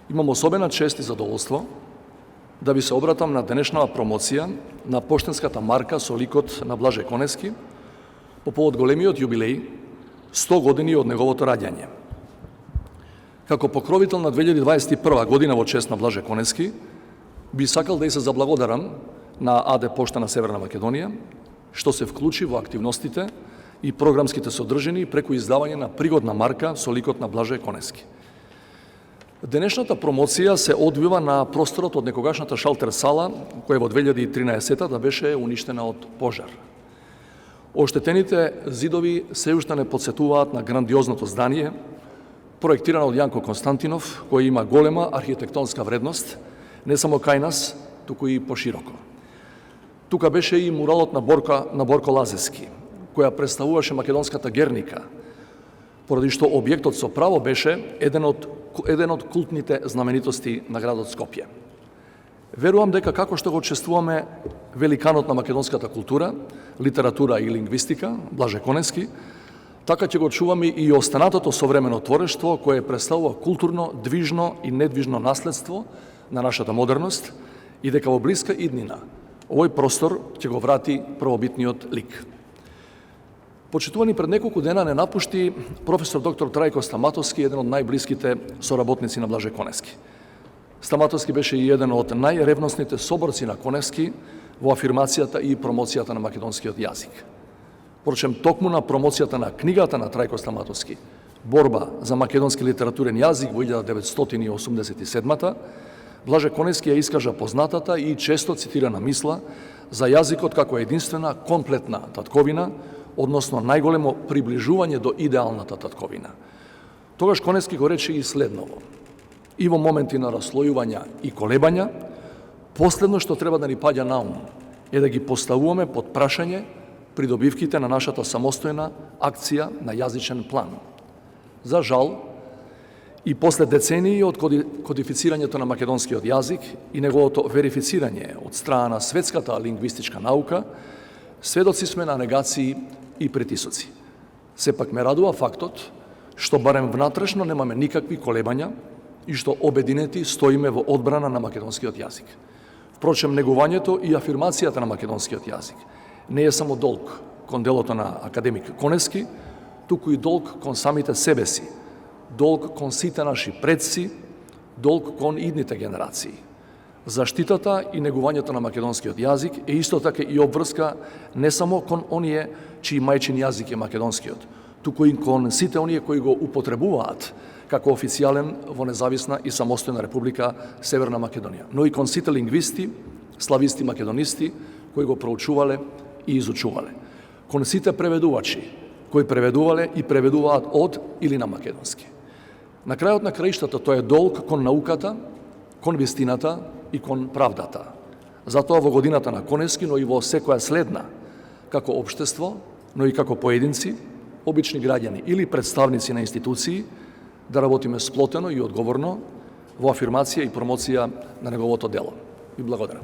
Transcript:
Имам особена чест и задоволство да ви се обратам на денешната промоција на поштенската марка со ликот на Блаже Конески по повод големиот јубилеј 100 години од неговото раѓање. Како покровител на 2021 година во чест на Блаже Конески, би сакал да и се заблагодарам на АД Пошта на Северна Македонија, што се вклучи во активностите и програмските содржини преку издавање на пригодна марка со ликот на Блаже Конески. Денешната промоција се одвива на просторот од некогашната шалтер сала, која во 2013 беше уништена од пожар. Оштетените зидови се уште не подсетуваат на грандиозното здание, проектирано од Јанко Константинов, кој има голема архитектонска вредност, не само кај нас, туку и пошироко. Тука беше и муралот на Борко Лазески, која представуваше македонската Герника, поради што објектот со право беше еден од култните знаменитости на градот Скопје. Верувам дека како што го чествуваме великанот на македонската култура, литература и лингвистика, Блаже Конески, така ќе го чуваме и останатото современо творештво кое представува културно, движно и недвижно наследство на нашата модерност и дека во блиска иднина овој простор ќе го врати првобитниот лик. Почитувани пред неколку дена не напушти професор доктор Трајко Стаматовски, еден од најблиските соработници на Блаже Конески. Стаматовски беше и еден од најревносните соборци на Конески во афирмацијата и промоцијата на македонскиот јазик. Впрочем, токму на промоцијата на книгата на Трајко Стаматовски, Борба за македонски литературен јазик во 1987 Блаже Конески ја искажа познатата и често цитирана мисла за јазикот како единствена комплетна татковина, односно најголемо приближување до идеалната татковина. Тогаш Конески го рече и следново: и во моменти на раслојувања и колебања, последно што треба да ни паѓа на ум е да ги поставуваме под прашање придобивките на нашата самостојна акција на јазичен план. За жал, и после децении од кодифицирањето на македонскиот јазик и неговото верифицирање од страна на светската лингвистичка наука, сведоци сме на негации и притисоци. Сепак ме радува фактот што барем внатрешно немаме никакви колебања и што обединети стоиме во одбрана на македонскиот јазик. Впрочем, негувањето и афирмацијата на македонскиот јазик не е само долг кон делото на академик Конески, туку и долг кон самите себе си, долг кон сите наши предци, долг кон идните генерации. Заштитата и негувањето на македонскиот јазик е исто така и обврска не само кон оние чиј мајчин јазик е македонскиот, туку и кон сите оние кои го употребуваат како официјален во независна и самостојна република Северна Македонија, но и кон сите лингвисти, слависти македонисти кои го проучувале и изучувале, кон сите преведувачи кои преведувале и преведуваат од или на македонски. На крајот на краиштата тоа е долг кон науката, кон вистината и кон правдата. Затоа во годината на Конески, но и во секоја следна, како општество, но и како поединци, обични граѓани или представници на институции, да работиме сплотено и одговорно во афирмација и промоција на неговото дело. И благодарам.